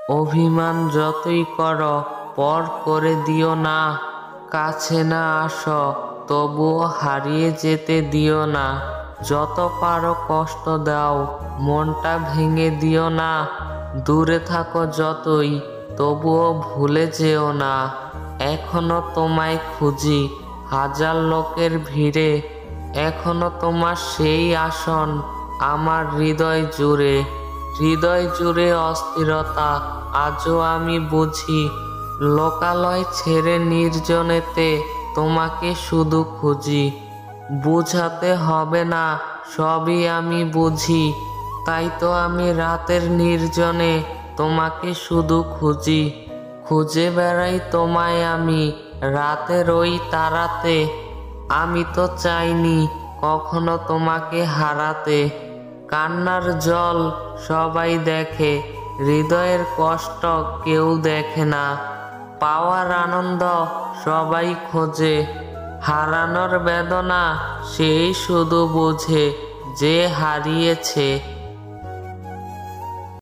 অভিমান যতই করো পর করে দিও না, কাছে না আসো তবুও হারিয়ে যেতে দিও না। যত পারো কষ্ট দাও, মনটা ভেঙে দিও না। দূরে থাকো যতই তবুও ভুলে যেও না। এখনো তোমায় খুঁজি হাজার লোকের ভিড়ে, এখনো তোমার সেই আসন আমার হৃদয় জুড়ে। হৃদয় জুড়ে অস্থিরতা আজও আমি বুঝি, লোকালয় ছেড়ে নির্জনেতে তোমাকে শুধু খুঁজি। বুঝাতে হবে না সবই আমি বুঝি, তাই তো আমি রাতের নির্জনে তোমাকে শুধু খুঁজি। খুঁজে বেড়াই তোমায় আমি রাতের ওই তারাতে, আমি তো চাইনি কখনো তোমাকে হারাতে। কান্নার জল সবাই দেখে, হৃদয়ের কষ্ট কেউ দেখে না। পাওয়ার আনন্দ সবাই খোঁজে, হারানোর বেদনা সেই শুধু বোঝে যে হারিয়েছে।